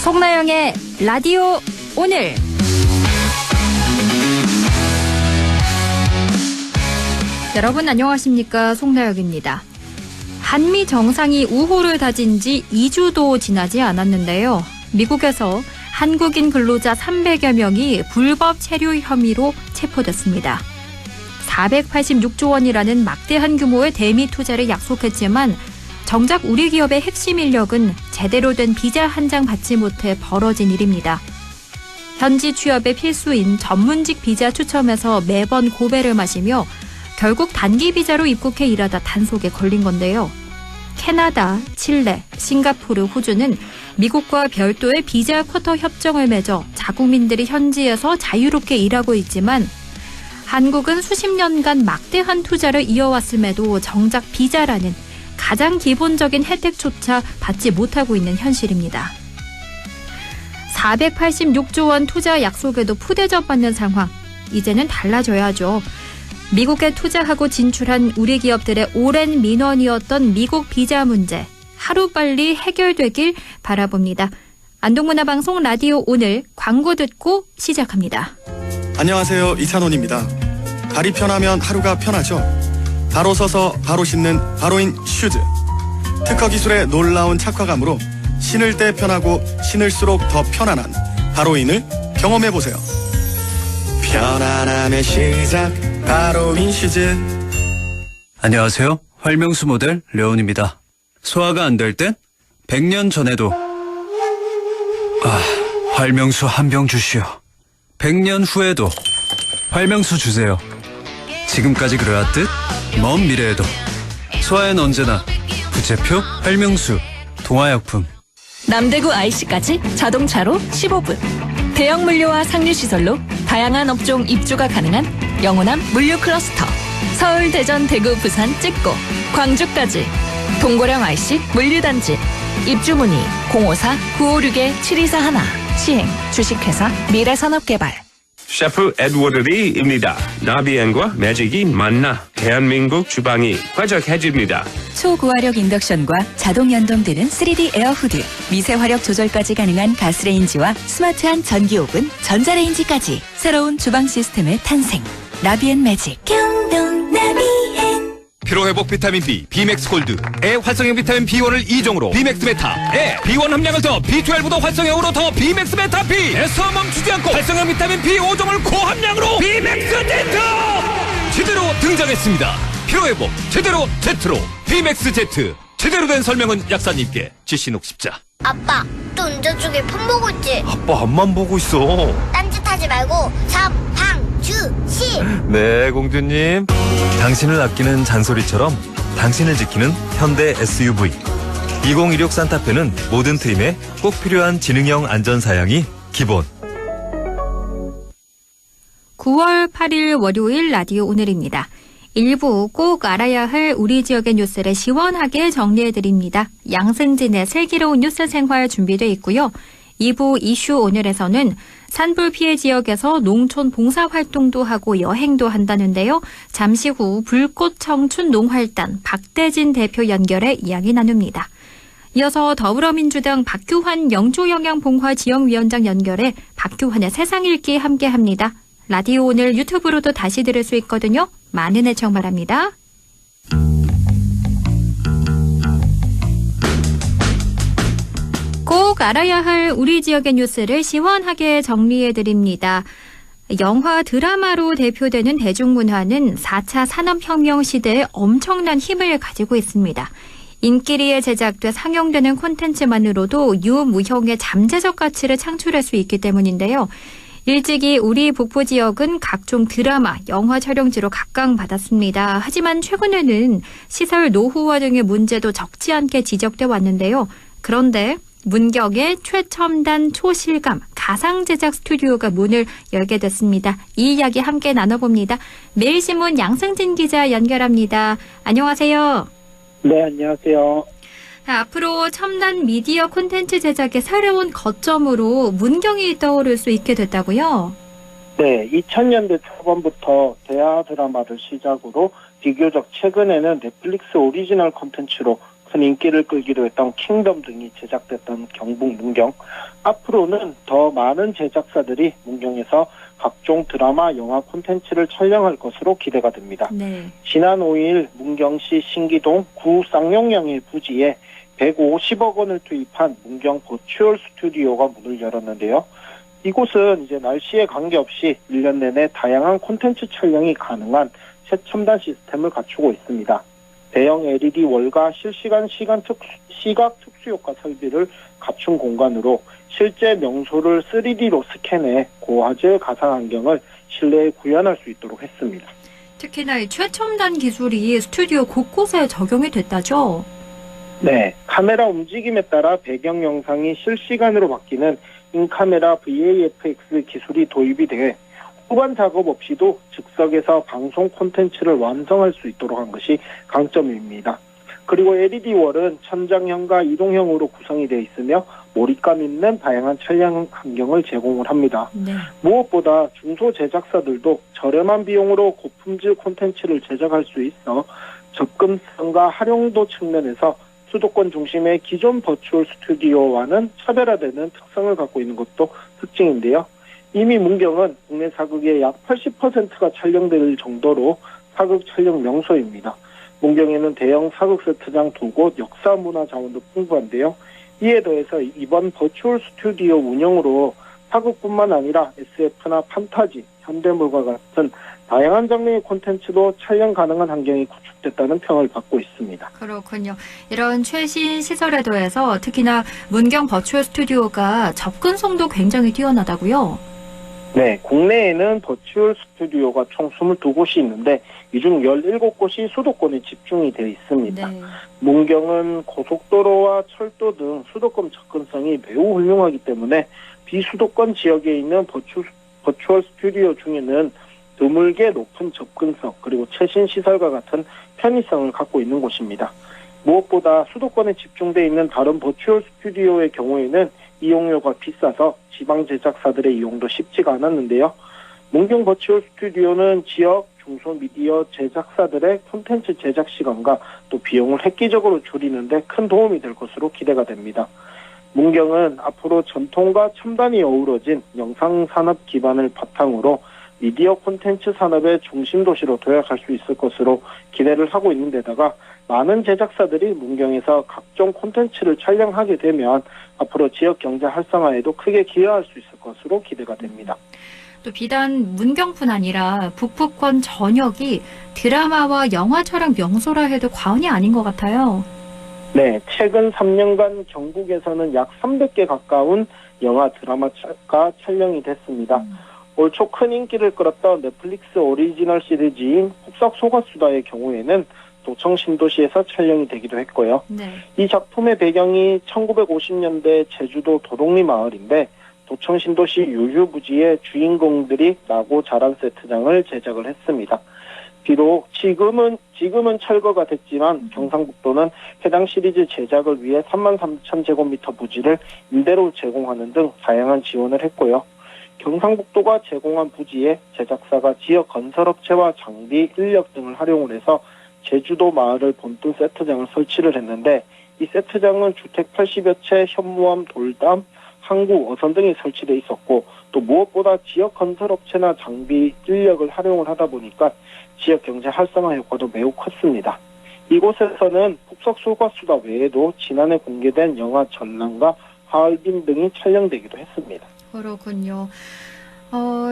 송나영의 라디오 오늘. 여러분 안녕하십니까? 송나영입니다. 한미 정상이 우호를 다진 지 2주도 지나지 않았는데요. 미국에서 한국인 근로자 300여 명이 불법 체류 혐의로 체포됐습니다. 486조 원이라는 막대한 규모의 대미 투자를 약속했지만 정작 우리 기업의 핵심 인력은 제대로 된 비자 한 장 받지 못해 벌어진 일입니다. 현지 취업의 필수인 전문직 비자 추첨에서 매번 고배를 마시며 결국 단기 비자로 입국해 일하다 단속에 걸린 건데요. 캐나다, 칠레, 싱가포르, 호주는 미국과 별도의 비자 쿼터 협정을 맺어 자국민들이 현지에서 자유롭게 일하고 있지만 한국은 수십 년간 막대한 투자를 이어왔음에도 정작 비자라는 가장 기본적인 혜택조차 받지 못하고 있는 현실입니다. 486조 원 투자 약속에도 푸대접 받는 상황, 이제는 달라져야죠. 미국에 투자하고 진출한 우리 기업들의 오랜 민원이었던 미국 비자 문제, 하루빨리 해결되길 바라봅니다. 안동문화방송 라디오 오늘 광고 듣고 시작합니다. 안녕하세요, 이찬원입니다. 발이 편하면 하루가 편하죠. 바로 서서 바로 신는 바로인 슈즈. 특허 기술의 놀라운 착화감으로 신을 때 편하고 신을수록 더 편안한 바로인을 경험해보세요. 편안함의 시작, 바로인 슈즈. 안녕하세요. 활명수 모델 려운입니다. 소화가 안 될 땐 100년 전에도 활명수 한 병 주시오. 100년 후에도 활명수 주세요. 지금까지 그러했듯 먼 미래에도 소화엔 언제나 부채표 활명수 동화약품. 남대구 IC까지 자동차로 15분. 대형 물류와 상류 시설로 다양한 업종 입주가 가능한 영호남 물류 클러스터. 서울, 대전, 대구, 부산, 찍고 광주까지 동고령 IC 물류단지. 입주 문의 054-956-7241. 시행 주식회사 미래산업개발. 셰프 에드워드 리입니다. 나비엔과 매직이 만나 대한민국 주방이 화적해집니다. 초고화력 인덕션과 자동 연동되는 3D 에어후드, 미세 화력 조절까지 가능한 가스레인지와 스마트한 전기 오븐, 전자레인지까지 새로운 주방 시스템의 탄생. 나비엔 매직. 경동 나비엔. 피로회복 비타민 B, 비맥스 골드에 활성형 비타민 B1을 2종으로 비맥스 메타에 B1 함량을 더 B12도 활성형으로 더 비맥스 메타 B에서 멈추지 않고 활성형 비타민 B5종을 고함량으로 비맥스 Z 제대로 등장했습니다. 피로회복 제대로 Z로 비맥스 Z. 제대로 된 설명은 약사님께 지신욱 십자. 아빠, 또 운전 중에 폰 보고 있지? 아빠 앞만 보고 있어. 딴짓하지 말고 주시. 네, 공주님. 당신을 아끼는 잔소리처럼 당신을 지키는 현대 SUV 2016 산타페는 모든 트림에 꼭 필요한 지능형 안전사양이 기본. 9월 8일 월요일 라디오 오늘입니다. 1부 꼭 알아야 할 우리 지역의 뉴스를 시원하게 정리해드립니다. 양승진의 슬기로운 뉴스 생활 준비되어 있고요. 2부 이슈 오늘에서는 산불 피해 지역에서 농촌 봉사활동도 하고 여행도 한다는데요. 잠시 후 불꽃청춘 농활단 박대진 대표 연결해 이야기 나눕니다. 이어서 더불어민주당 박규환 영주영양봉화 지역위원장 연결해 박규환의 세상 읽기 함께합니다. 라디오 오늘 유튜브로도 다시 들을 수 있거든요. 많은 애청 바랍니다. 꼭 알아야 할 우리 지역의 뉴스를 시원하게 정리해드립니다. 영화 드라마로 대표되는 대중문화는 4차 산업혁명 시대에 엄청난 힘을 가지고 있습니다. 인기리에 제작돼 상영되는 콘텐츠만으로도 유무형의 잠재적 가치를 창출할 수 있기 때문인데요. 일찍이 우리 북부 지역은 각종 드라마, 영화 촬영지로 각광받았습니다. 하지만 최근에는 시설 노후화 등의 문제도 적지 않게 지적돼 왔는데요. 그런데 문경의 최첨단 초실감 가상제작 스튜디오가 문을 열게 됐습니다. 이 이야기 함께 나눠봅니다. 매일신문 양승진 기자 연결합니다. 안녕하세요. 네, 안녕하세요. 앞으로 첨단 미디어 콘텐츠 제작의 새로운 거점으로 문경이 떠오를 수 있게 됐다고요? 네, 2000년대 초반부터 대하 드라마를 시작으로 비교적 최근에는 넷플릭스 오리지널 콘텐츠로 큰 인기를 끌기도 했던 킹덤 등이 제작됐던 경북 문경. 앞으로는 더 많은 제작사들이 문경에서 각종 드라마, 영화 콘텐츠를 촬영할 것으로 기대가 됩니다. 네. 지난 5일 문경시 신기동 구 쌍용양의 부지에 150억 원을 투입한 문경 버추얼 스튜디오가 문을 열었는데요. 이곳은 이제 날씨에 관계없이 1년 내내 다양한 콘텐츠 촬영이 가능한 최첨단 시스템을 갖추고 있습니다. 대형 LED 월과 실시간 시각 특수효과 설비를 갖춘 공간으로 실제 명소를 3D로 스캔해 고화질 가상 환경을 실내에 구현할 수 있도록 했습니다. 특히나 이 최첨단 기술이 스튜디오 곳곳에 적용이 됐다죠? 네, 카메라 움직임에 따라 배경 영상이 실시간으로 바뀌는 인카메라 VAFX 기술이 도입이 돼 후반 작업 없이도 즉석에서 방송 콘텐츠를 완성할 수 있도록 한 것이 강점입니다. 그리고 LED월은 천장형과 이동형으로 구성이 되어 있으며 몰입감 있는 다양한 촬영 환경을 제공을 합니다. 네. 무엇보다 중소 제작사들도 저렴한 비용으로 고품질 콘텐츠를 제작할 수 있어 접근성과 활용도 측면에서 수도권 중심의 기존 버추얼 스튜디오와는 차별화되는 특성을 갖고 있는 것도 특징인데요. 이미 문경은 국내 사극의 약 80%가 촬영될 정도로 사극 촬영 명소입니다. 문경에는 대형 사극 세트장 2곳, 역사 문화 자원도 풍부한데요. 이에 더해서 이번 버추얼 스튜디오 운영으로 사극뿐만 아니라 SF나 판타지, 현대물과 같은 다양한 장르의 콘텐츠도 촬영 가능한 환경이 구축됐다는 평을 받고 있습니다. 그렇군요. 이런 최신 시설에 더해서 특히나 문경 버추얼 스튜디오가 접근성도 굉장히 뛰어나다고요? 네, 국내에는 버추얼 스튜디오가 총 22곳이 있는데 이 중 17곳이 수도권에 집중이 되어 있습니다. 네. 문경은 고속도로와 철도 등 수도권 접근성이 매우 훌륭하기 때문에 비수도권 지역에 있는 버추얼 스튜디오 중에는 드물게 높은 접근성 그리고 최신 시설과 같은 편의성을 갖고 있는 곳입니다. 무엇보다 수도권에 집중되어 있는 다른 버추얼 스튜디오의 경우에는 이용료가 비싸서 지방 제작사들의 이용도 쉽지가 않았는데요. 문경 버추얼 스튜디오는 지역 중소미디어 제작사들의 콘텐츠 제작 시간과 또 비용을 획기적으로 줄이는데 큰 도움이 될 것으로 기대가 됩니다. 문경은 앞으로 전통과 첨단이 어우러진 영상산업 기반을 바탕으로 미디어 콘텐츠 산업의 중심 도시로 도약할 수 있을 것으로 기대를 하고 있는 데다가 많은 제작사들이 문경에서 각종 콘텐츠를 촬영하게 되면 앞으로 지역 경제 활성화에도 크게 기여할 수 있을 것으로 기대가 됩니다. 또 비단 문경뿐 아니라 북부권 전역이 드라마와 영화 촬영 명소라 해도 과언이 아닌 것 같아요. 네, 최근 3년간 경북에서는 약 300개 가까운 영화 드라마가 촬영이 됐습니다. 올 초 큰 인기를 끌었던 넷플릭스 오리지널 시리즈인 폭삭 속았수다의 경우에는 도청 신도시에서 촬영이 되기도 했고요. 네. 이 작품의 배경이 1950년대 제주도 도롱리 마을인데 도청 신도시 유휴부지의 주인공들이 나고 자란 세트장을 제작을 했습니다. 비록 지금은 철거가 됐지만 경상북도는 해당 시리즈 제작을 위해 33,000제곱미터 부지를 임대로 제공하는 등 다양한 지원을 했고요. 경상북도가 제공한 부지에 제작사가 지역 건설업체와 장비, 인력 등을 활용을 해서 제주도 마을을 본뜬 세트장을 설치를 했는데 이 세트장은 주택 80여 채, 현무암, 돌담, 항구, 어선 등이 설치돼 있었고 또 무엇보다 지역 건설업체나 장비, 인력을 활용을 하다 보니까 지역 경제 활성화 효과도 매우 컸습니다. 이곳에서는 폭삭 속았수다 외에도 지난해 공개된 영화 전랑과 하얼빈 등이 촬영되기도 했습니다. 그렇군요.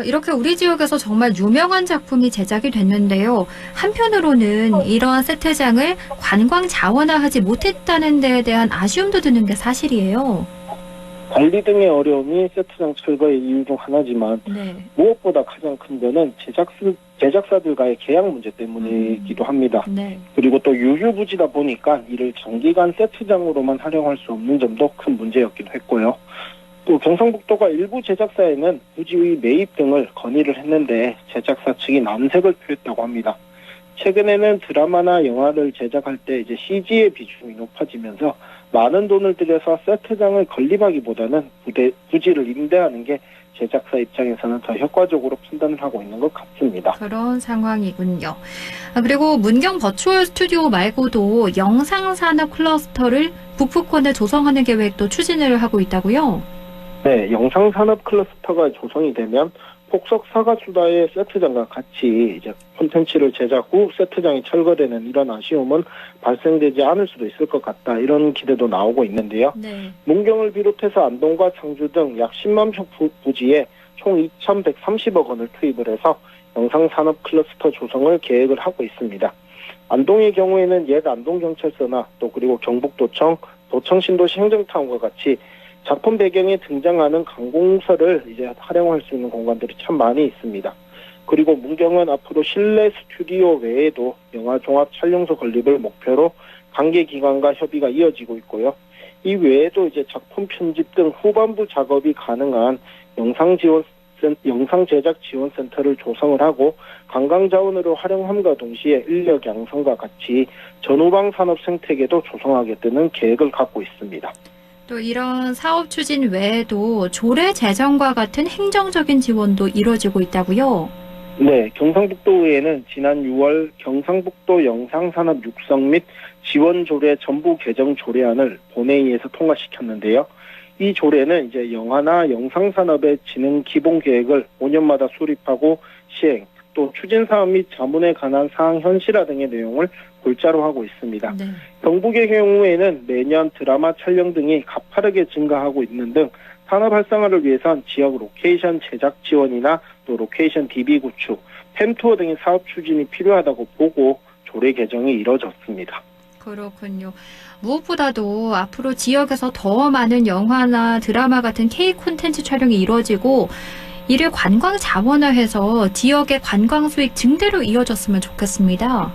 이렇게 우리 지역에서 정말 유명한 작품이 제작이 됐는데요. 한편으로는 이러한 세트장을 관광 자원화하지 못했다는 데에 대한 아쉬움도 드는 게 사실이에요. 관리 등의 어려움이 세트장 철거의 이유 중 하나지만 네. 무엇보다 가장 큰 데는 제작사들과의 계약 문제 때문이기도 합니다. 네. 그리고 또 유휴부지다 보니까 이를 장기간 세트장으로만 활용할 수 없는 점도 큰 문제였기도 했고요. 또 경상북도가 일부 제작사에는 부지의 매입 등을 건의를 했는데 제작사 측이 난색을 표했다고 합니다. 최근에는 드라마나 영화를 제작할 때 이제 CG의 비중이 높아지면서 많은 돈을 들여서 세트장을 건립하기보다는 부지를 임대하는 게 제작사 입장에서는 더 효과적으로 판단을 하고 있는 것 같습니다. 그런 상황이군요. 그리고 문경 버추얼 스튜디오 말고도 영상산업 클러스터를 북부권에 조성하는 계획도 추진을 하고 있다고요? 네, 영상산업 클러스터가 조성이 되면 폭석 사과수다의 세트장과 같이 이제 콘텐츠를 제작 후 세트장이 철거되는 이런 아쉬움은 발생되지 않을 수도 있을 것 같다. 이런 기대도 나오고 있는데요. 네. 문경을 비롯해서 안동과 상주 등 약 10만 평 부지에 총 2,130억 원을 투입을 해서 영상산업 클러스터 조성을 계획을 하고 있습니다. 안동의 경우에는 옛 안동경찰서나 또 그리고 경북도청, 도청신도시 행정타운과 같이 작품 배경에 등장하는 관공서를 이제 활용할 수 있는 공간들이 참 많이 있습니다. 그리고 문경은 앞으로 실내 스튜디오 외에도 영화 종합 촬영소 건립을 목표로 관계기관과 협의가 이어지고 있고요. 이 외에도 이제 작품 편집 등 후반부 작업이 가능한 영상 제작 지원센터를 조성을 하고 관광 자원으로 활용함과 동시에 인력 양성과 같이 전후방 산업 생태계도 조성하겠다는 계획을 갖고 있습니다. 또 이런 사업 추진 외에도 조례 제정과 같은 행정적인 지원도 이루어지고 있다고요? 네, 경상북도의회는 지난 6월 경상북도 영상산업 육성 및 지원 조례 전부 개정 조례안을 본회의에서 통과시켰는데요. 이 조례는 이제 영화나 영상산업의 진흥 기본 계획을 5년마다 수립하고 시행, 또 추진 사업 및 자문에 관한 사항 현실화 등의 내용을 골자로 하고 있습니다. 네. 경북의 경우에는 매년 드라마 촬영 등이 가파르게 증가하고 있는 등 산업 활성화를 위해선 지역 로케이션 제작 지원이나 또 로케이션 DB 구축, 팸투어 등의 사업 추진이 필요하다고 보고 조례 개정이 이뤄졌습니다. 그렇군요. 무엇보다도 앞으로 지역에서 더 많은 영화나 드라마 같은 K 콘텐츠 촬영이 이루어지고 이를 관광 자원화해서 지역의 관광 수익 증대로 이어졌으면 좋겠습니다.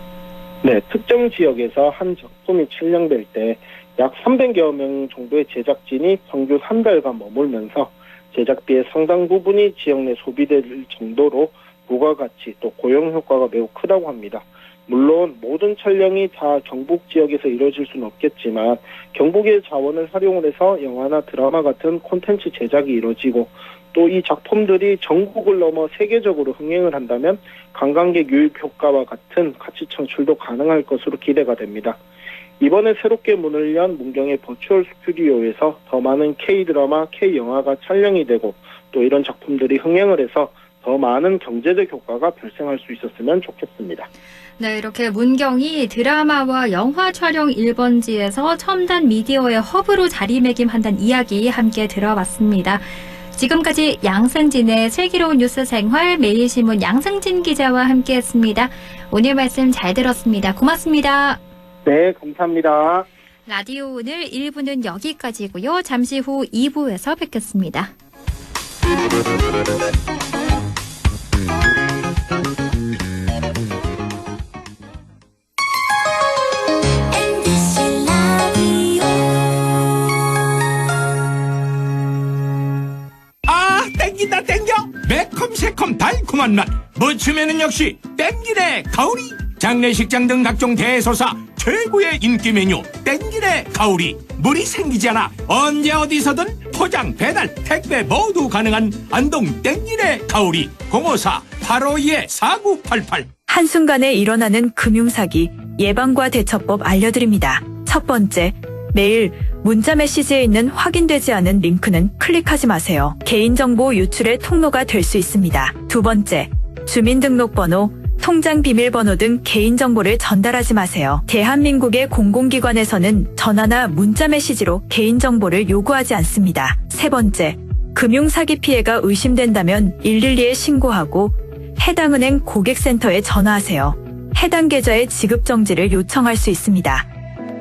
네, 특정 지역에서 한 작품이 촬영될 때 약 300여 명 정도의 제작진이 평균 한 달간 머물면서 제작비의 상당 부분이 지역 내 소비될 정도로 부가가치 또 고용 효과가 매우 크다고 합니다. 물론 모든 촬영이 다 경북 지역에서 이루어질 수는 없겠지만 경북의 자원을 활용을 해서 영화나 드라마 같은 콘텐츠 제작이 이루어지고 또 이 작품들이 전국을 넘어 세계적으로 흥행을 한다면 관광객 유입 효과와 같은 가치 창출도 가능할 것으로 기대가 됩니다. 이번에 새롭게 문을 연 문경의 버추얼 스튜디오에서 더 많은 K-드라마, K-영화가 촬영이 되고 또 이런 작품들이 흥행을 해서 더 많은 경제적 효과가 발생할 수 있었으면 좋겠습니다. 네, 이렇게 문경이 드라마와 영화 촬영 1번지에서 첨단 미디어의 허브로 자리매김한다는 이야기 함께 들어봤습니다. 지금까지 양승진의 슬기로운 뉴스 생활 매일신문 양승진 기자와 함께했습니다. 오늘 말씀 잘 들었습니다. 고맙습니다. 네, 감사합니다. 라디오 오늘 1부는 여기까지고요. 잠시 후 2부에서 뵙겠습니다. 땡긴다 땡겨 매콤 새콤 달콤한 맛 무침에는 역시 땡기네 가오리 장례식장 등 각종 대소사 최고의 인기 메뉴 땡기네 가오리 물이 생기지 않아 언제 어디서든 포장 배달 택배 모두 가능한 안동 땡기네 가오리 054-852-4988 한순간에 일어나는 금융사기 예방과 대처법 알려드립니다. 첫 번째, 매일 문자 메시지에 있는 확인되지 않은 링크는 클릭하지 마세요. 개인정보 유출의 통로가 될 수 있습니다. 두 번째, 주민등록번호, 통장 비밀번호 등 개인정보를 전달하지 마세요. 대한민국의 공공기관에서는 전화나 문자 메시지로 개인정보를 요구하지 않습니다. 세 번째, 금융사기 피해가 의심된다면 112에 신고하고 해당 은행 고객센터에 전화하세요. 해당 계좌의 지급정지를 요청할 수 있습니다.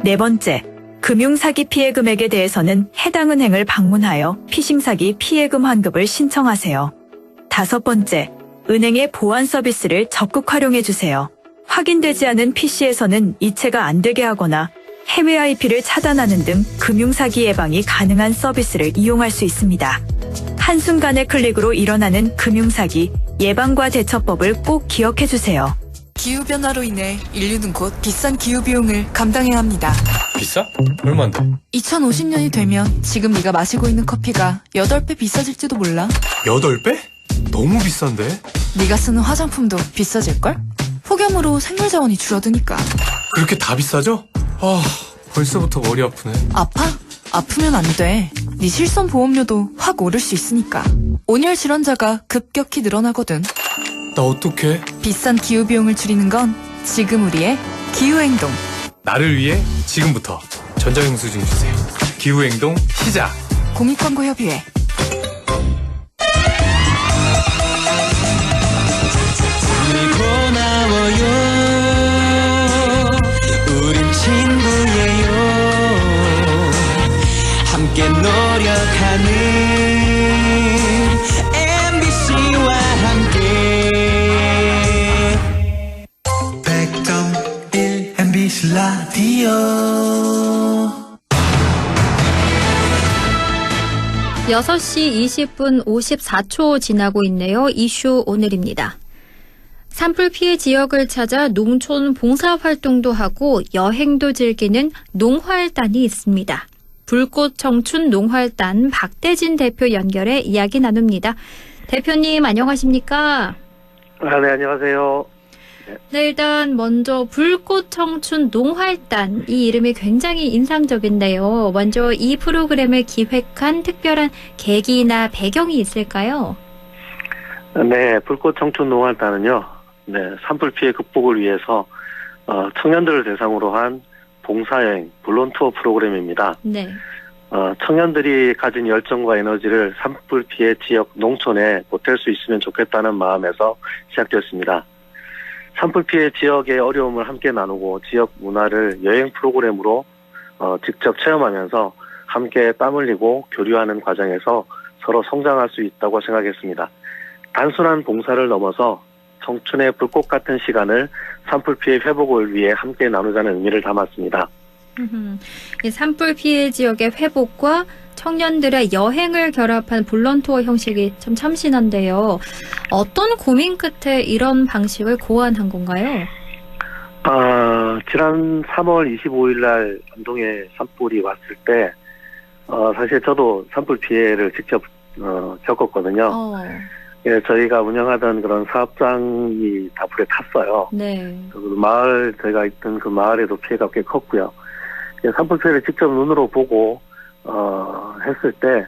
네 번째, 금융사기 피해 금액에 대해서는 해당 은행을 방문하여 피싱사기 피해금 환급을 신청하세요. 다섯 번째, 은행의 보안 서비스를 적극 활용해주세요. 확인되지 않은 PC에서는 이체가 안 되게 하거나 해외 IP를 차단하는 등 금융사기 예방이 가능한 서비스를 이용할 수 있습니다. 한순간의 클릭으로 일어나는 금융사기 예방과 대처법을 꼭 기억해주세요. 기후변화로 인해 인류는 곧 비싼 기후비용을 감당해야 합니다. 비싸? 얼만데? 2050년이 되면 지금 네가 마시고 있는 커피가 8배 비싸질지도 몰라. 8배? 너무 비싼데? 네가 쓰는 화장품도 비싸질걸? 폭염으로 생물자원이 줄어드니까. 그렇게 다 비싸져? 아, 벌써부터 머리 아프네. 아파? 아프면 안 돼. 네 실손 보험료도 확 오를 수 있으니까. 온열 질환자가 급격히 늘어나거든. 나 어떡해? 비싼 기후비용을 줄이는 건 지금 우리의 기후행동. 나를 위해 지금부터 전자영수증 주세요. 기후행동 시작. 공익광고협의회. 우린 친구예요. 함께 노력하는 MBC와 함께 100.1 MBC 라디오. 6시 20분 54초 지나고 있네요. 이슈 오늘입니다. 산불 피해 지역을 찾아 농촌 봉사활동도 하고 여행도 즐기는 농활단이 있습니다. 불꽃 청춘 농활단 박대진 대표 연결해 이야기 나눕니다. 대표님 안녕하십니까? 네, 안녕하세요. 네, 일단 먼저 불꽃 청춘 농활단, 이 이름이 굉장히 인상적인데요. 먼저 이 프로그램을 기획한 특별한 계기나 배경이 있을까요? 네, 불꽃 청춘 농활단은요. 네, 산불 피해 극복을 위해서 청년들을 대상으로 한 봉사여행, 블론투어 프로그램입니다. 네. 청년들이 가진 열정과 에너지를 산불 피해 지역 농촌에 보탤 수 있으면 좋겠다는 마음에서 시작되었습니다. 산불 피해 지역의 어려움을 함께 나누고 지역 문화를 여행 프로그램으로 직접 체험하면서 함께 땀 흘리고 교류하는 과정에서 서로 성장할 수 있다고 생각했습니다. 단순한 봉사를 넘어서 청춘의 불꽃 같은 시간을 산불 피해 회복을 위해 함께 나누자는 의미를 담았습니다. 이 산불 피해 지역의 회복과 청년들의 여행을 결합한 블론투어 형식이 참 참신한데요. 어떤 고민 끝에 이런 방식을 고안한 건가요? 지난 3월 25일 날 안동에 산불이 왔을 때 사실 저도 산불 피해를 직접 겪었거든요. 예, 저희가 운영하던 그런 사업장이 다 불에 탔어요. 네. 마을, 저희가 있던 그 마을에도 피해가 꽤 컸고요. 산불 피해를 직접 눈으로 보고, 했을 때,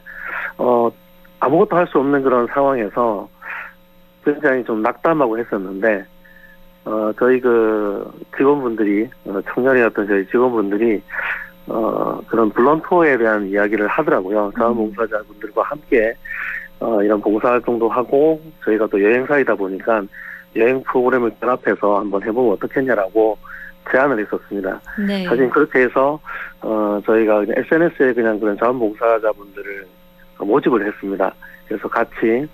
아무것도 할 수 없는 그런 상황에서 굉장히 좀 낙담하고 했었는데, 저희 그 직원분들이, 청년이었던 저희 직원분들이, 그런 블론투어에 대한 이야기를 하더라고요. 자원봉사자분들과 함께, 이런 봉사활동도 하고 저희가 또 여행사이다 보니까 여행 프로그램을 결합해서 한번 해보면 어떻겠냐라고 제안을 했었습니다. 네. 사실 그렇게 해서 저희가 SNS에 그냥 그런 자원봉사자분들을 모집을 했습니다. 그래서 같이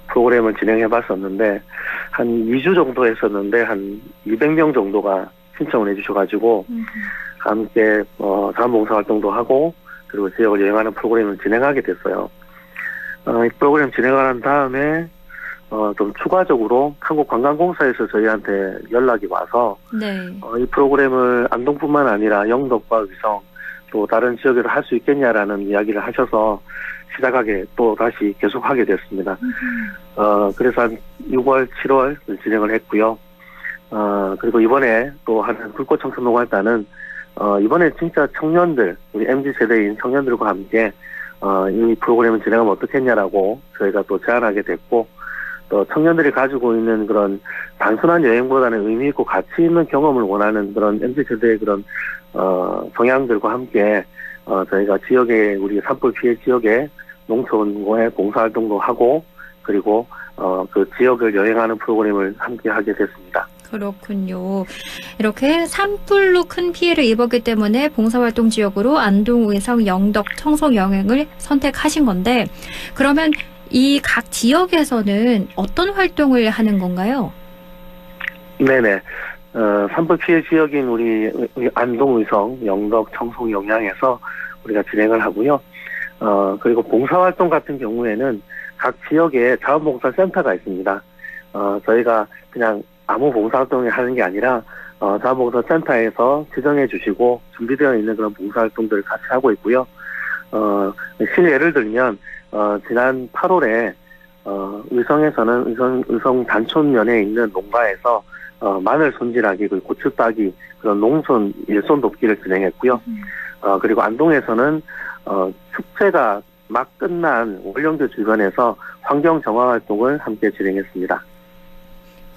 프로그램을 진행해봤었는데 한 2주 정도 했었는데 한 200명 정도가 신청을 해주셔가지고 함께 자원봉사활동도 하고 그리고 지역을 여행하는 프로그램을 진행하게 됐어요. 이 프로그램 진행을 한 다음에 좀 추가적으로 한국관광공사에서 저희한테 연락이 와서 네. 이 프로그램을 안동뿐만 아니라 영덕과 위성 또 다른 지역에도 할 수 있겠냐라는 이야기를 하셔서 시작하게 또 다시 계속하게 됐습니다. 그래서 한 6월, 7월 진행을 했고요. 그리고 이번에 또 하는 불꽃 청춘 농활단은 이번에 진짜 청년들, 우리 MZ세대인 청년들과 함께 이 프로그램을 진행하면 어떻겠냐라고 저희가 또 제안하게 됐고 또 청년들이 가지고 있는 그런 단순한 여행보다는 의미 있고 가치 있는 경험을 원하는 그런 MZ세대의 그런 성향들과 함께 저희가 지역에 우리 산불 피해 지역에 농촌에 봉사활동도 하고 그리고 그 지역을 여행하는 프로그램을 함께 하게 됐습니다. 그렇군요. 이렇게 산불로 큰 피해를 입었기 때문에 봉사활동 지역으로 안동, 의성, 영덕, 청송 여행을 선택하신 건데 그러면 이 각 지역에서는 어떤 활동을 하는 건가요? 네네. 산불 피해 지역인 우리 안동, 의성, 영덕, 청송, 영양에서 우리가 진행을 하고요. 그리고 봉사활동 같은 경우에는 각 지역에 자원봉사센터가 있습니다. 저희가 그냥 아무 봉사활동을 하는 게 아니라 자원봉사센터에서 지정해 주시고 준비되어 있는 그런 봉사활동들을 같이 하고 있고요. 실예를 들면 지난 8월에 의성에서는 의성 단촌면에 있는 농가에서 마늘 손질하기, 그리고 고추 따기, 그런 농촌 일손 돕기를 진행했고요. 그리고 안동에서는 축제가 막 끝난 월령교 주변에서 환경 정화 활동을 함께 진행했습니다.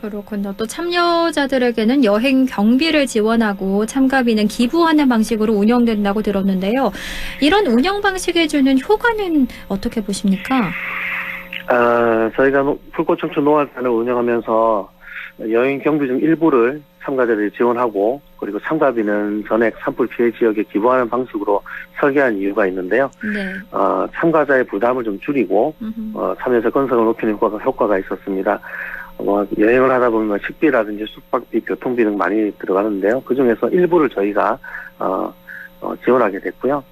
그렇군요. 또 참여자들에게는 여행 경비를 지원하고 참가비는 기부하는 방식으로 운영된다고 들었는데요. 이런 운영 방식에 주는 효과는 어떻게 보십니까? 저희가 불꽃청춘 농활단을 운영하면서 여행 경비 중 일부를 참가자들이 지원하고, 그리고 참가비는 전액 산불 피해 지역에 기부하는 방식으로 설계한 이유가 있는데요. 네. 참가자의 부담을 좀 줄이고 참여 접근성을 높이는 효과가 있었습니다. 여행을 하다 보면 식비라든지 숙박비, 교통비 등 많이 들어가는데요. 그 중에서 일부를 저희가 지원하게 됐고요.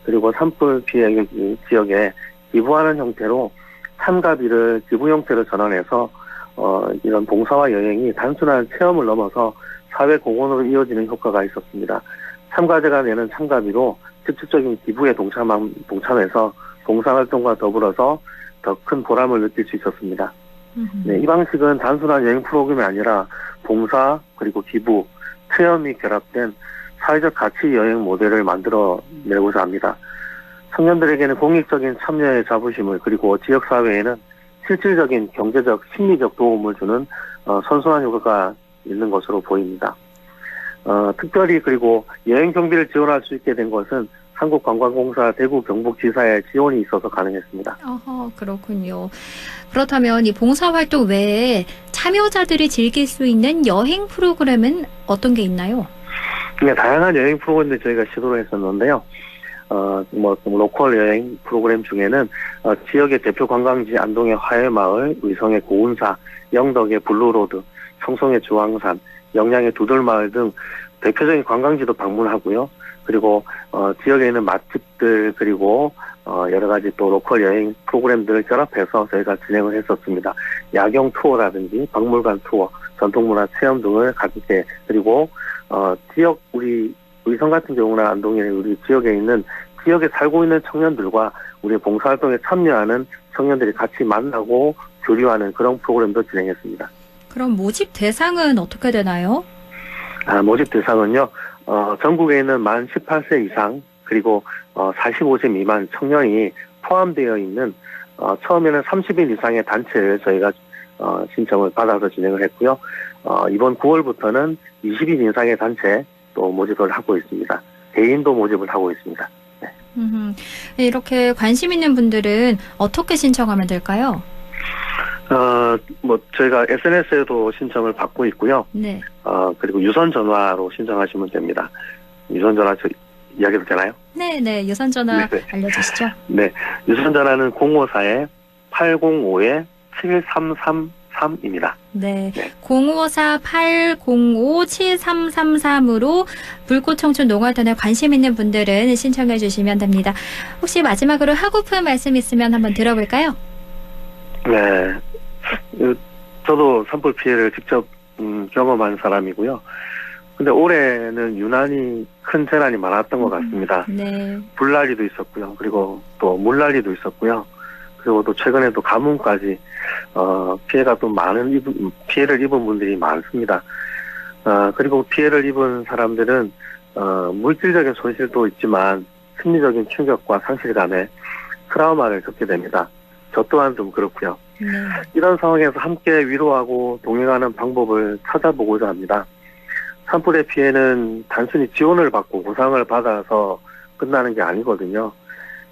그리고 산불 피해 지역에 기부하는 형태로 참가비를 기부 형태로 전환해서 이런 봉사와 여행이 단순한 체험을 넘어서 사회 공헌으로 이어지는 효과가 있었습니다. 참가자가 내는 참가비로 직접적인 기부에 동참해서 봉사활동과 더불어서 더 큰 보람을 느낄 수 있었습니다. 네, 이 방식은 단순한 여행 프로그램이 아니라 봉사, 그리고 기부, 체험이 결합된 사회적 가치 여행 모델을 만들어내고자 합니다. 청년들에게는 공익적인 참여의 자부심을, 그리고 지역사회에는 실질적인 경제적, 심리적 도움을 주는 선순환 효과가 있는 것으로 보입니다. 특별히 그리고 여행 경비를 지원할 수 있게 된 것은 한국관광공사 대구 경북지사의 지원이 있어서 가능했습니다. 그렇군요. 그렇다면 이 봉사활동 외에 참여자들이 즐길 수 있는 여행 프로그램은 어떤 게 있나요? 네, 다양한 여행 프로그램들 저희가 시도를 했었는데요. 로컬 여행 프로그램 중에는 지역의 대표 관광지 안동의 화해마을, 의성의 고운사, 영덕의 블루로드, 청송의 주황산, 영양의 두들마을 등 대표적인 관광지도 방문하고요. 그리고 지역에 있는 맛집들, 그리고 여러 가지 또 로컬 여행 프로그램들을 결합해서 저희가 진행을 했었습니다. 야경 투어라든지 박물관 투어, 전통문화 체험 등을 가볍게, 그리고 지역, 우리 의성 같은 경우나 안동에 우리 지역에 있는, 지역에 살고 있는 청년들과 우리 봉사활동에 참여하는 청년들이 같이 만나고 교류하는 그런 프로그램도 진행했습니다. 그럼 모집 대상은 어떻게 되나요? 모집 대상은요, 전국에 있는 만 18세 이상, 그리고 45세 미만 청년이 포함되어 있는 처음에는 30인 이상의 단체를 저희가 신청을 받아서 진행을 했고요. 이번 9월부터는 20인 이상의 단체 또 모집을 하고 있습니다. 개인도 모집을 하고 있습니다. 네. 이렇게 관심 있는 분들은 어떻게 신청하면 될까요? 저희가 SNS에도 신청을 받고 있고요. 네. 그리고 유선 전화로 신청하시면 됩니다. 유선 전화 이야기도 되나요? 네. 유선 전화 네. 알려주시죠. 네. 유선 전화는 054-805-7333입니다. 네. 054-805-7333으로 불꽃청춘 농활단에 관심 있는 분들은 신청해 주시면 됩니다. 혹시 마지막으로 하고픈 말씀 있으면 한번 들어볼까요? 네. 저도 산불 피해를 직접 경험한 사람이고요. 근데 올해는 유난히 큰 재난이 많았던 것 같습니다. 네. 불난리도 있었고요. 그리고 또 물난리도 있었고요. 그리고 또 최근에 또 가뭄까지 피해가 또 피해를 입은 분들이 많습니다. 그리고 피해를 입은 사람들은 물질적인 손실도 있지만 심리적인 충격과 상실감에 트라우마를 겪게 됩니다. 저 또한 좀 그렇고요. 네. 이런 상황에서 함께 위로하고 동행하는 방법을 찾아보고자 합니다. 산불의 피해는 단순히 지원을 받고 보상을 받아서 끝나는 게 아니거든요.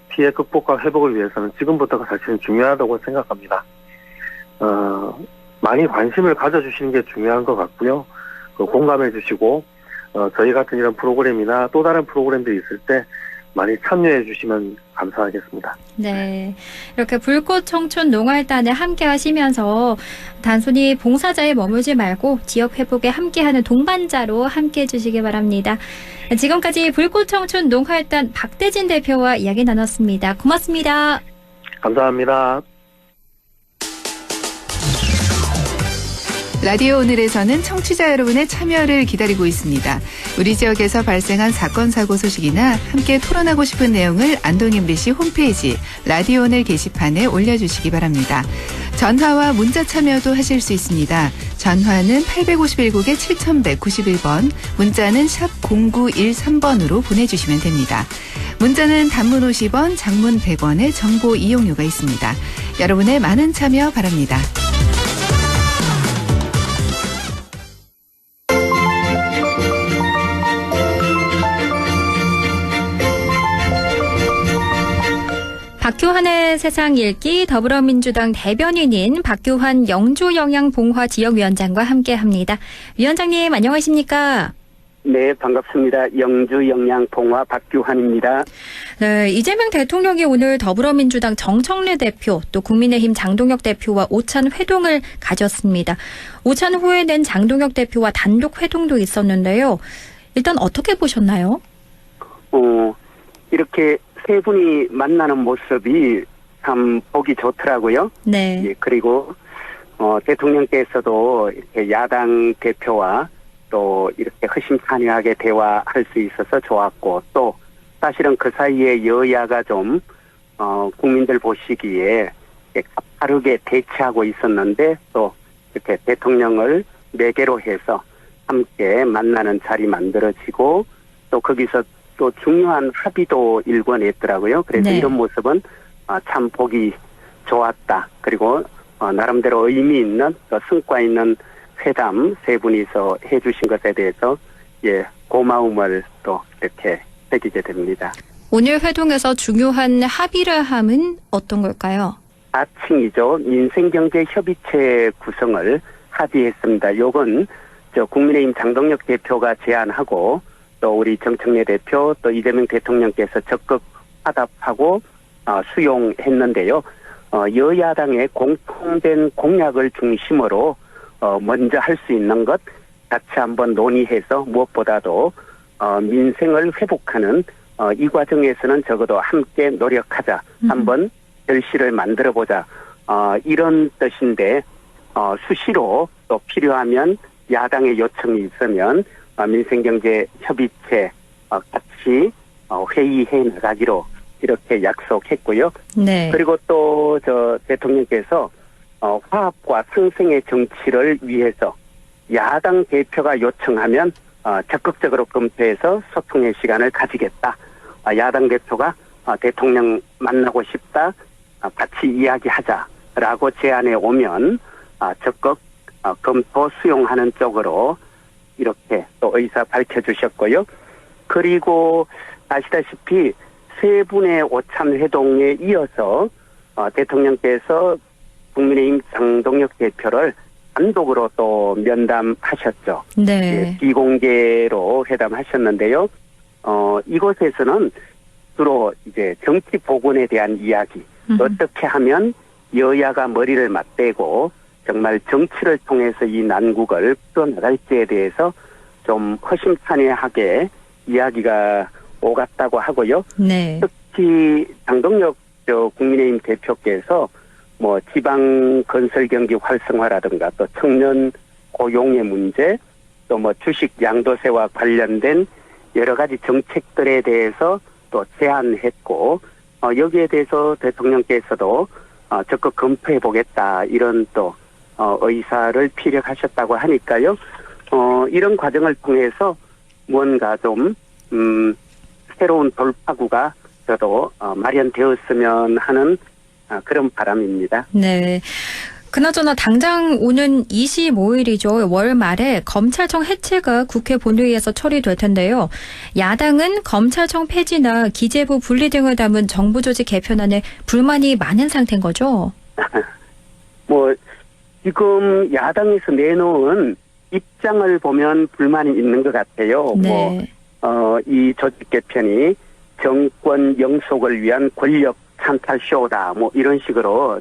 피해 극복과 회복을 위해서는 지금부터가 사실은 중요하다고 생각합니다. 많이 관심을 가져주시는 게 중요한 것 같고요. 공감해 주시고 저희 같은 이런 프로그램이나 또 다른 프로그램들이 있을 때 많이 참여해 주시면 감사하겠습니다. 네. 이렇게 불꽃청춘 농활단에 함께 하시면서 단순히 봉사자에 머물지 말고 지역 회복에 함께하는 동반자로 함께해 주시기 바랍니다. 지금까지 불꽃청춘 농활단 박대진 대표와 이야기 나눴습니다. 고맙습니다. 감사합니다. 라디오 오늘에서는 청취자 여러분의 참여를 기다리고 있습니다. 우리 지역에서 발생한 사건 사고 소식이나 함께 토론하고 싶은 내용을 안동 MBC 홈페이지 라디오 오늘 게시판에 올려주시기 바랍니다. 전화와 문자 참여도 하실 수 있습니다. 전화는 851국에 7191번, 문자는 샵 0913번으로 보내주시면 됩니다. 문자는 단문 50원, 장문 100원의 정보 이용료가 있습니다. 여러분의 많은 참여 바랍니다. 박규환의 세상 읽기 더불어민주당 대변인인 박규환 영주영양봉화 지역위원장과 함께합니다. 위원장님 안녕하십니까? 네, 반갑습니다. 영주영양봉화 박규환입니다. 네, 이재명 대통령이 오늘 더불어민주당 정청래 대표 또 국민의힘 장동혁 대표와 오찬 회동을 가졌습니다. 오찬 후에 낸 장동혁 대표와 단독 회동도 있었는데요. 일단 어떻게 보셨나요? 이렇게 세 분이 만나는 모습이 참 보기 좋더라고요. 네. 예, 그리고 대통령께서도 이렇게 야당 대표와 또 이렇게 허심탄회하게 대화할 수 있어서 좋았고, 또 사실은 그 사이에 여야가 좀 국민들 보시기에 가파르게 대치하고 있었는데, 또 이렇게 대통령을 매개로 해서 함께 만나는 자리 만들어지고, 또 거기서 또 중요한 합의도 일궈냈더라고요. 그래서 네. 이런 모습은 참 보기 좋았다. 그리고 나름대로 의미 있는 또 성과 있는 회담 세 분이서 해주신 것에 대해서 고마움을 또 이렇게 새기게 됩니다. 오늘 회동에서 중요한 합의라함은 어떤 걸까요? 4층이죠. 민생경제협의체 구성을 합의했습니다. 요건 국민의힘 장동혁 대표가 제안하고, 또 우리 정청래 대표 또 이재명 대통령께서 적극 화답하고 수용했는데요. 여야당의 공통된 공약을 중심으로 먼저 할 수 있는 것 같이 한번 논의해서 무엇보다도 민생을 회복하는 이 과정에서는 적어도 함께 노력하자. 한번 결실을 만들어보자. 이런 뜻인데 수시로 또 필요하면 야당의 요청이 있으면 민생경제협의체 같이 회의해 나가기로 이렇게 약속했고요. 네. 그리고 또 대통령께서 화합과 상생의 정치를 위해서 야당 대표가 요청하면 적극적으로 검토해서 소통의 시간을 가지겠다. 야당 대표가 대통령 만나고 싶다. 같이 이야기하자라고 제안해 오면 적극 검토 수용하는 쪽으로 이렇게 또 의사 밝혀주셨고요. 그리고 아시다시피 세 분의 오찬 회동에 이어서 대통령께서 국민의힘 장동혁 대표를 단독으로 또 면담하셨죠. 네. 비공개로 회담하셨는데요. 이곳에서는 주로 이제 정치 복원에 대한 이야기, 어떻게 하면 여야가 머리를 맞대고 정말 정치를 통해서 이 난국을 풀어나갈지에 대해서 좀 허심탄회하게 이야기가 오갔다고 하고요. 네. 특히 장동혁 국민의힘 대표께서 지방 건설 경기 활성화라든가 또 청년 고용의 문제, 또 주식 양도세와 관련된 여러 가지 정책들에 대해서 또 제안했고, 여기에 대해서 대통령께서도 적극 검토해 보겠다, 이런 또 의사를 피력하셨다고 하니까요. 이런 과정을 통해서 뭔가 좀 새로운 돌파구가 저도 마련되었으면 하는 그런 바람입니다. 네. 그나저나 당장 오는 25일이죠. 월 말에 검찰청 해체가 국회 본회의에서 처리될 텐데요. 야당은 검찰청 폐지나 기재부 분리 등을 담은 정부 조직 개편안에 불만이 많은 상태인 거죠? 지금 야당에서 내놓은 입장을 보면 불만이 있는 것 같아요. 네. 이 조직 개편이 정권 영속을 위한 권력 찬탈 쇼다, 이런 식으로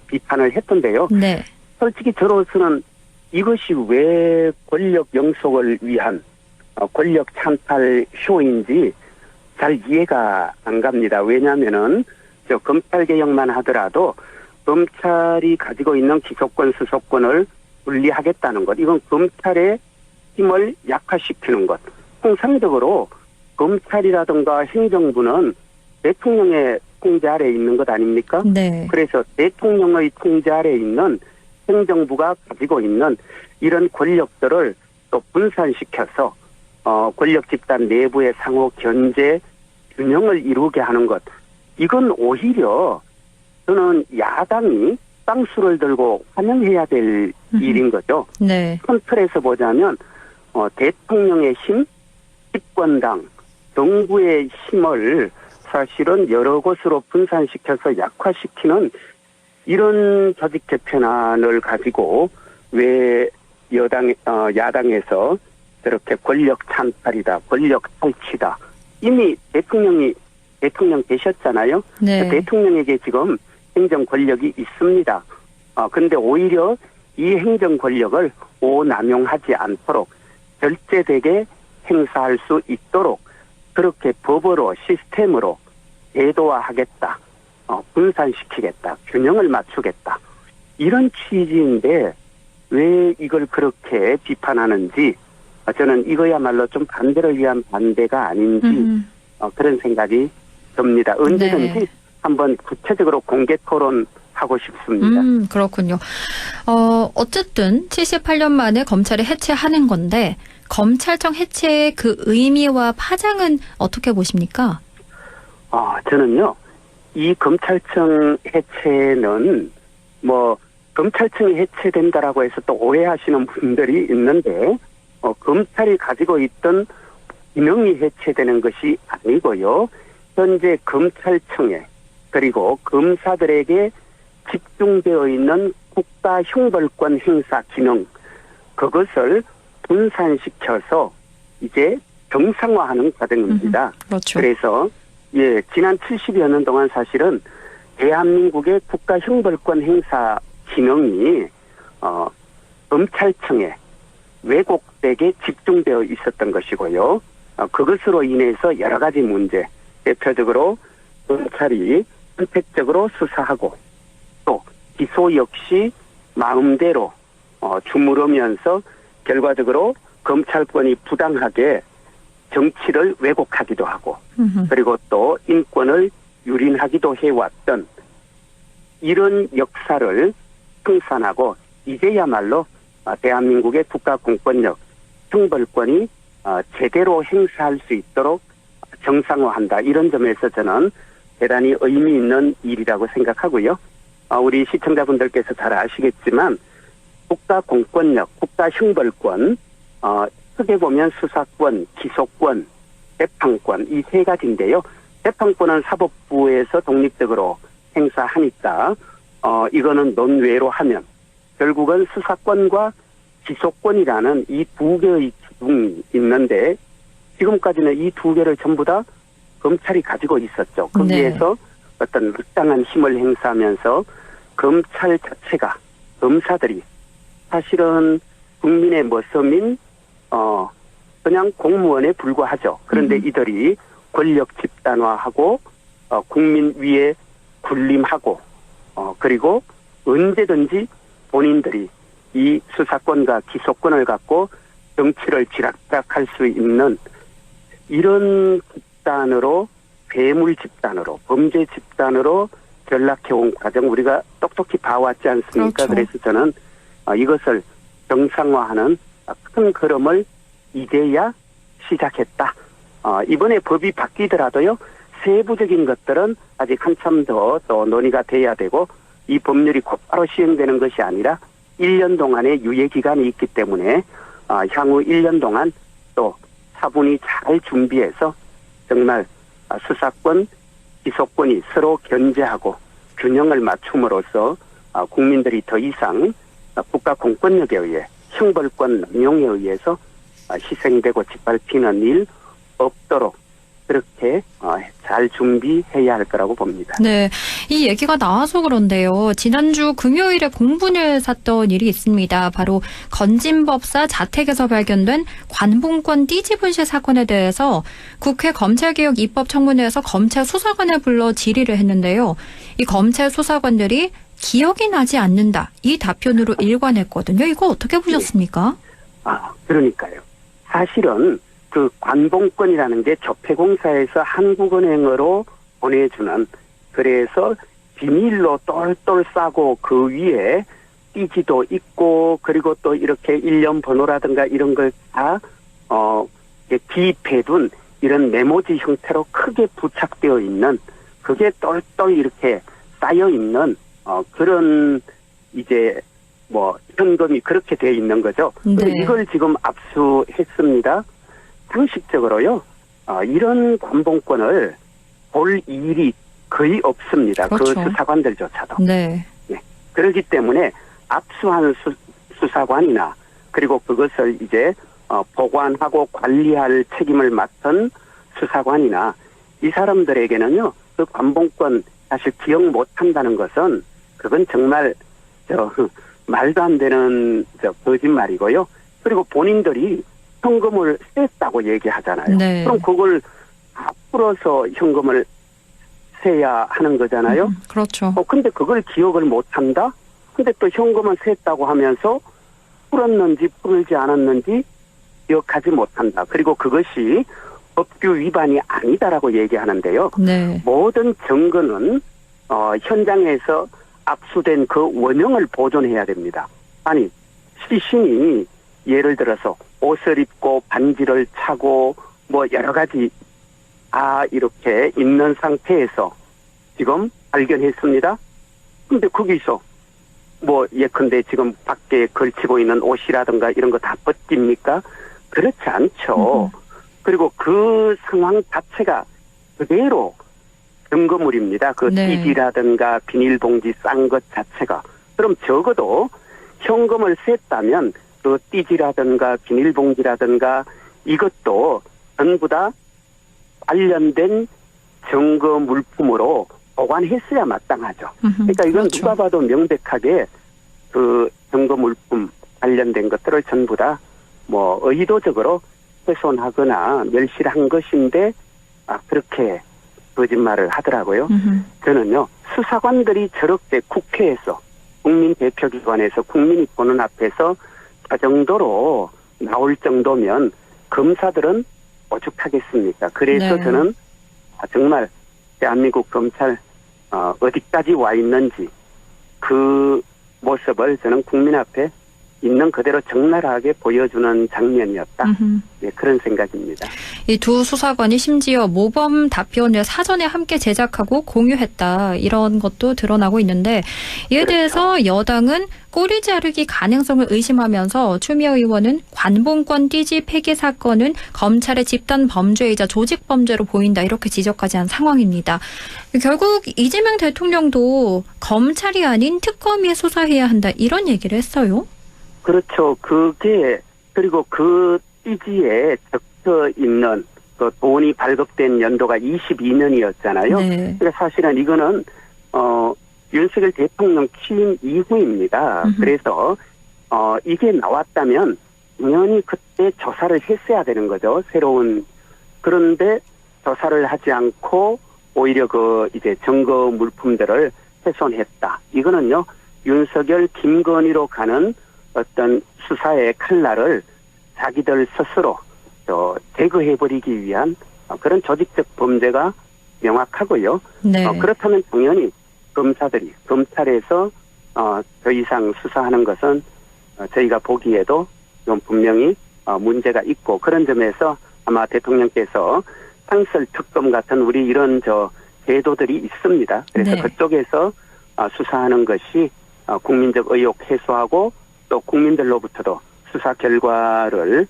비판을 했던데요. 네. 솔직히 저로서는 이것이 왜 권력 영속을 위한 권력 찬탈 쇼인지 잘 이해가 안 갑니다. 왜냐하면은 검찰 개혁만 하더라도 검찰이 가지고 있는 기소권, 수사권을 분리하겠다는 것, 이건 검찰의 힘을 약화시키는 것. 통상적으로 검찰이라든가 행정부는 대통령의 통제 아래에 있는 것 아닙니까? 네. 그래서 대통령의 통제 아래에 있는 행정부가 가지고 있는 이런 권력들을 또 분산시켜서 권력 집단 내부의 상호 견제 균형을 이루게 하는 것. 이건 오히려 저는 야당이 땅수를 들고 환영해야 될 일인 거죠. 네. 큰 틀에서 보자면 대통령의 힘, 집권당, 정부의 힘을 사실은 여러 곳으로 분산시켜서 약화시키는 이런 조직 개편안을 가지고 왜 야당에서 저렇게 권력 찬탈이다, 권력 탈취다. 이미 대통령 되셨잖아요. 네. 대통령에게 지금 행정 권력이 있습니다. 근데 오히려 이 행정 권력을 오남용하지 않도록 절제되게 행사할 수 있도록 그렇게 법으로 시스템으로 제도화하겠다. 분산시키겠다. 균형을 맞추겠다. 이런 취지인데 왜 이걸 그렇게 비판하는지 저는 이거야말로 좀 반대를 위한 반대가 아닌지 그런 생각이 듭니다. 언제든지 네. 한번 구체적으로 공개 토론하고 싶습니다. 그렇군요. 어쨌든 78년 만에 검찰이 해체하는 건데 검찰청 해체의 그 의미와 파장은 어떻게 보십니까? 저는요. 이 검찰청 해체는 검찰청이 해체된다라고 해서 또 오해하시는 분들이 있는데 검찰이 가지고 있던 기능이 해체되는 것이 아니고요. 현재 검찰청에 그리고 검사들에게 집중되어 있는 국가 형벌권 행사 기능 그것을 분산시켜서 이제 정상화하는 과정입니다. 그렇죠. 그래서 지난 70여 년 동안 사실은 대한민국의 국가 형벌권 행사 기능이 검찰청에 왜곡되게 집중되어 있었던 것이고요. 그것으로 인해서 여러 가지 문제, 대표적으로 검찰이 선택적으로 수사하고 또 기소 역시 마음대로 주무르면서 결과적으로 검찰권이 부당하게 정치를 왜곡하기도 하고 그리고 또 인권을 유린하기도 해왔던 이런 역사를 청산하고 이제야말로 대한민국의 국가 공권력, 형벌권이 제대로 행사할 수 있도록 정상화한다. 이런 점에서 저는 대단히 의미 있는 일이라고 생각하고요. 우리 시청자분들께서 잘 아시겠지만 국가 공권력, 국가 형벌권, 크게 보면 수사권, 기소권, 재판권 이 세 가지인데요. 재판권은 사법부에서 독립적으로 행사하니까 이거는 논외로 하면 결국은 수사권과 기소권이라는 이 두 개의 기둥이 있는데 지금까지는 이 두 개를 전부 다 검찰이 가지고 있었죠. 거기에서 어떤 막강한 힘을 행사하면서 검찰 자체가 검사들이 사실은 국민의 머슴인 그냥 공무원에 불과하죠. 그런데 이들이 권력 집단화하고 국민 위에 군림하고 그리고 언제든지 본인들이 이 수사권과 기소권을 갖고 정치를 쥐락펴락할 수 있는 이런 집단으로 괴물 집단으로 범죄 집단으로 전락해온 과정 우리가 똑똑히 봐왔지 않습니까? 그렇죠. 그래서 저는 이것을 정상화하는 큰 걸음을 이제야 시작했다. 이번에 법이 바뀌더라도요. 세부적인 것들은 아직 한참 더 논의가 돼야 되고 이 법률이 곧바로 시행되는 것이 아니라 1년 동안의 유예기간이 있기 때문에 향후 1년 동안 또 차분히 잘 준비해서 정말 수사권, 기소권이 서로 견제하고 균형을 맞춤으로써 국민들이 더 이상 국가 공권력에 의해 형벌권 남용에 의해서 희생되고 짓밟히는 일 없도록 그렇게 잘 준비해야 할 거라고 봅니다. 네, 이 얘기가 나와서 그런데요. 지난주 금요일에 공분을 샀던 일이 있습니다. 바로 건진법사 자택에서 발견된 관봉권 띠지 분실 사건에 대해서 국회 검찰개혁 입법청문회에서 검찰 수사관을 불러 질의를 했는데요. 이 검찰 수사관들이 기억이 나지 않는다. 이 답변으로 일관했거든요. 이거 어떻게 보셨습니까? 그러니까요. 사실은 그 관봉권이라는 게 적폐공사에서 한국은행으로 보내주는, 그래서 비밀로 똘똘 싸고 그 위에 띠지도 있고 그리고 또 이렇게 일련 번호라든가 이런 걸 다 기입해둔 이런 메모지 형태로 크게 부착되어 있는, 그게 똘똘 이렇게 쌓여 있는 그런 이제 현금이 그렇게 돼 있는 거죠. 네. 이걸 지금 압수했습니다. 상식적으로요, 이런 관봉권을 볼 일이 거의 없습니다. 그렇죠. 그 수사관들조차도. 네. 그렇기 때문에 압수한 수사관이나 그리고 그것을 이제 보관하고 관리할 책임을 맡은 수사관이나 이 사람들에게는요, 그 관봉권 사실 기억 못한다는 것은 그건 정말 말도 안 되는 거짓말이고요. 그리고 본인들이 현금을 셌다고 얘기하잖아요. 네. 그럼 그걸 다 풀어서 현금을 세야 하는 거잖아요. 그렇죠. 근데 그걸 기억을 못한다? 근데 또 현금을 셌다고 하면서 풀었는지 풀지 않았는지 기억하지 못한다. 그리고 그것이 법규 위반이 아니다라고 얘기하는데요. 네. 모든 증거는 현장에서 압수된 그 원형을 보존해야 됩니다. 아니, 시신이 예를 들어서 옷을 입고 반지를 차고 여러 가지 이렇게 있는 상태에서 지금 발견했습니다. 근데 거기서 예컨대 지금 밖에 걸치고 있는 옷이라든가 이런 거 다 벗깁니까? 그렇지 않죠. 그리고 그 상황 자체가 그대로 증거물입니다. 그 네. 띠지라든가 비닐봉지 싼 것 자체가. 그럼 적어도 현금을 셌다면 그 띠지라든가 비닐봉지라든가 이것도 전부 다 관련된 증거 물품으로 보관했어야 마땅하죠. 그러니까 이건 그렇죠. 누가 봐도 명백하게 그 증거 물품 관련된 것들을 전부 다 의도적으로 훼손하거나 멸실한 것인데 그렇게 거짓말을 하더라고요. 저는요, 수사관들이 저렇게 국회에서 국민대표기관에서 국민이 보는 앞에서 그 정도로 나올 정도면 검사들은 오죽하겠습니까? 그래서 네. 저는 정말 대한민국 검찰 어디까지 와 있는지 그 모습을 저는 국민 앞에 있는 그대로 적나라하게 보여주는 장면이었다. 그런 생각입니다. 이 두 수사관이 심지어 모범 답변을 사전에 함께 제작하고 공유했다. 이런 것도 드러나고 있는데 이에 대해서 여당은 꼬리 자르기 가능성을 의심하면서 추미애 의원은 관봉권 띠지 폐기 사건은 검찰의 집단 범죄이자 조직 범죄로 보인다. 이렇게 지적까지 한 상황입니다. 결국 이재명 대통령도 검찰이 아닌 특검이 수사해야 한다. 이런 얘기를 했어요. 그렇죠. 그리고 그 띠지에 적혀 있는 그 돈이 발급된 연도가 22년이었잖아요. 네. 그러니까 사실은 이거는, 윤석열 대통령 취임 이후입니다. 그래서, 이게 나왔다면, 당연히 그때 조사를 했어야 되는 거죠. 그런데 조사를 하지 않고, 오히려 이제 증거 물품들을 훼손했다. 이거는요, 윤석열, 김건희로 가는 어떤 수사의 칼날을 자기들 스스로 제거해버리기 위한 그런 조직적 범죄가 명확하고요. 네. 그렇다면 당연히 검찰에서 더 이상 수사하는 것은 저희가 보기에도 좀 분명히 문제가 있고, 그런 점에서 아마 대통령께서 상설 특검 같은 우리 이런 제도들이 있습니다. 그래서 네. 그쪽에서 수사하는 것이 국민적 의혹 해소하고 또 국민들로부터도 수사 결과를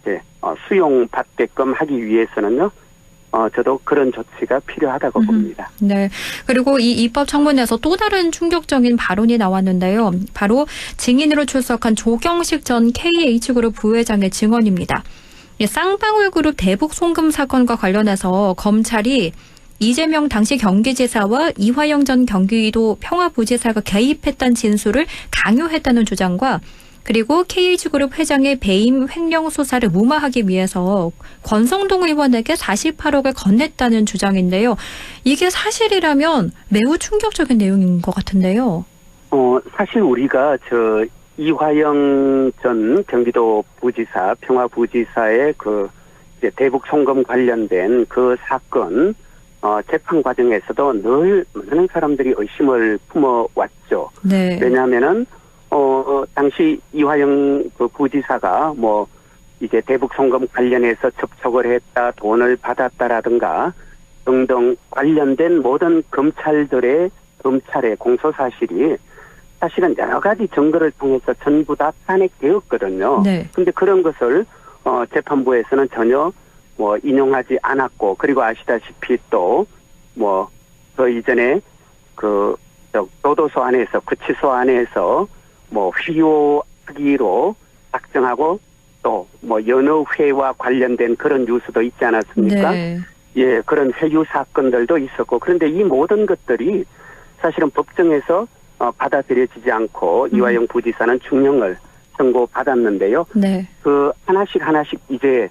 이제 수용받게끔 하기 위해서는요, 저도 그런 조치가 필요하다고 봅니다. 네. 그리고 이 입법 청문회에서 또 다른 충격적인 발언이 나왔는데요. 바로 증인으로 출석한 조경식 전 KH그룹 부회장의 증언입니다. 쌍방울 그룹 대북 송금 사건과 관련해서 검찰이 이재명 당시 경기지사와 이화영 전 경기도 평화부지사가 개입했다는 진술을 강요했다는 주장과 그리고 KH그룹 회장의 배임 횡령 수사를 무마하기 위해서 권성동 의원에게 48억을 건넸다는 주장인데요. 이게 사실이라면 매우 충격적인 내용인 것 같은데요. 사실 우리가 이화영 전 경기도 부지사, 평화부지사의 이제 대북 송금 관련된 그 사건, 재판 과정에서도 늘 많은 사람들이 의심을 품어왔죠. 네. 왜냐하면은, 당시 이화영 그 부지사가 이제 대북 송금 관련해서 접촉을 했다, 돈을 받았다라든가 등등 관련된 모든 검찰의 공소 사실이 사실은 여러 가지 증거를 통해서 전부 다 탄핵되었거든요. 네. 근데 그런 것을 재판부에서는 전혀 인용하지 않았고, 그리고 아시다시피 또 그 이전에 교도소 안에서, 구치소 안에서 휘호하기로 작정하고 또 연어회와 관련된 그런 뉴스도 있지 않았습니까? 네. 예, 그런 회유 사건들도 있었고, 그런데 이 모든 것들이 사실은 법정에서 받아들여지지 않고 이화영 부지사는 중형을 선고받았는데요. 네. 하나씩 이제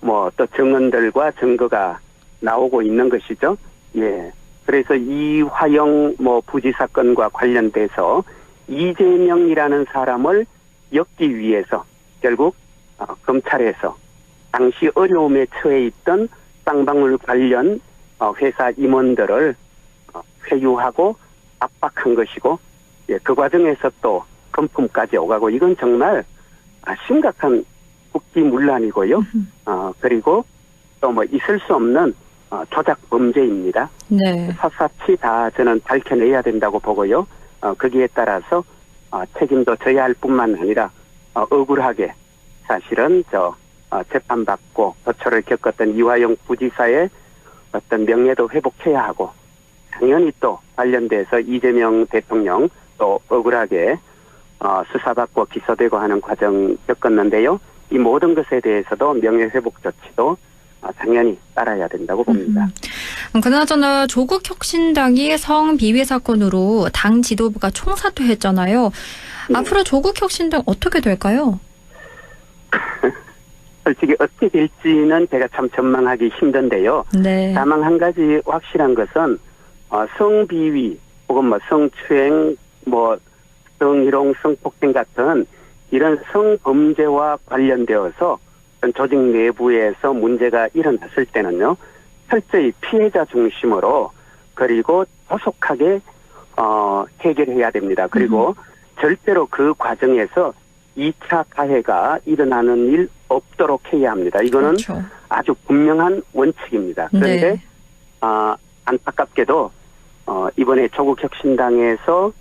또 증언들과 증거가 나오고 있는 것이죠. 예. 그래서 이화영 부지사 건과 관련돼서 이재명이라는 사람을 엮기 위해서 결국 검찰에서 당시 어려움에 처해 있던 쌍방울 관련 회사 임원들을 회유하고 압박한 것이고, 예, 그 과정에서 또 금품까지 오가고, 이건 정말 심각한 국기문란이고요. 그리고 또 있을 수 없는 조작 범죄입니다. 네. 샅샅이 다 저는 밝혀내야 된다고 보고요. 거기에 따라서 책임도 져야 할 뿐만 아니라 억울하게 사실은 재판받고 고초를 겪었던 이화영 부지사의 어떤 명예도 회복해야 하고, 당연히 또 관련돼서 이재명 대통령 또 억울하게 수사받고 기소되고 하는 과정 겪었는데요. 이 모든 것에 대해서도 명예회복 조치도 당연히 따라야 된다고 봅니다. 그나저나 조국혁신당이 성비위 사건으로 당 지도부가 총사퇴했잖아요. 네. 앞으로 조국혁신당 어떻게 될까요? 솔직히 어떻게 될지는 제가 참 전망하기 힘든데요. 네. 다만 한 가지 확실한 것은 성비위 혹은 성추행, 성희롱, 성폭행 같은 이런 성범죄와 관련되어서 조직 내부에서 문제가 일어났을 때는요, 철저히 피해자 중심으로 그리고 조속하게 해결해야 됩니다. 그리고 절대로 그 과정에서 2차 가해가 일어나는 일 없도록 해야 합니다. 이거는 그렇죠. 아주 분명한 원칙입니다. 그런데 네. 안타깝게도 이번에 조국혁신당에서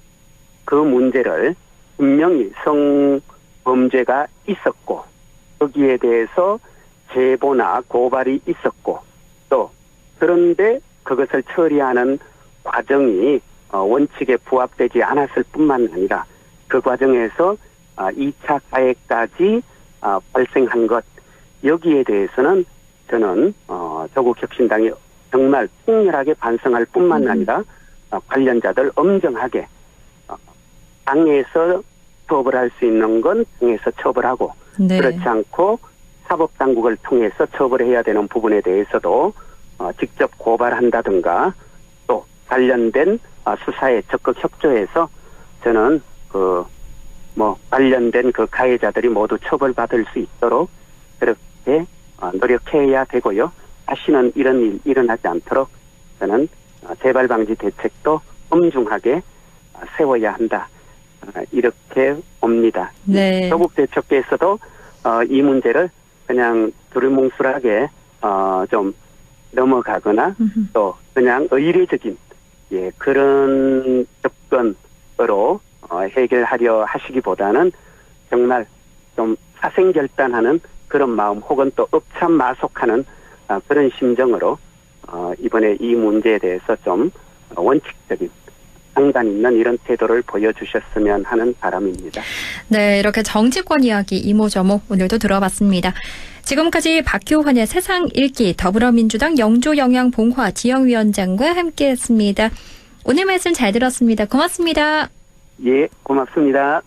그 문제를 분명히 성범죄가 있었고, 거기에 대해서 제보나 고발이 있었고, 또 그런데 그것을 처리하는 과정이 원칙에 부합되지 않았을 뿐만 아니라 그 과정에서 2차 가해까지 발생한 것, 여기에 대해서는 저는 조국혁신당이 정말 통렬하게 반성할 뿐만 아니라 관련자들 엄정하게 당에서 처벌할 수 있는 건 당에서 처벌하고, 네. 그렇지 않고 사법당국을 통해서 처벌해야 되는 부분에 대해서도 직접 고발한다든가 또 관련된 수사에 적극 협조해서 저는 관련된 그 가해자들이 모두 처벌받을 수 있도록 그렇게 노력해야 되고요. 다시는 이런 일 일어나지 않도록 저는 재발방지 대책도 엄중하게 세워야 한다. 이렇게 봅니다. 네. 조국 대표께서도 이 문제를 그냥 두루뭉술하게 좀 넘어가거나 또 그냥 의례적인 그런 접근으로 해결하려 하시기보다는 정말 좀 사생결단하는 그런 마음 혹은 또 업참마속하는 그런 심정으로 이번에 이 문제에 대해서 좀 원칙적인 상관 있는 이런 태도를 보여주셨으면 하는 바람입니다. 네, 이렇게 정치권 이야기 이모저모 오늘도 들어봤습니다. 지금까지 박효환의 세상 읽기 더불어민주당 영조영양봉화 지역위원장과 함께했습니다. 오늘 말씀 잘 들었습니다. 고맙습니다. 예, 고맙습니다.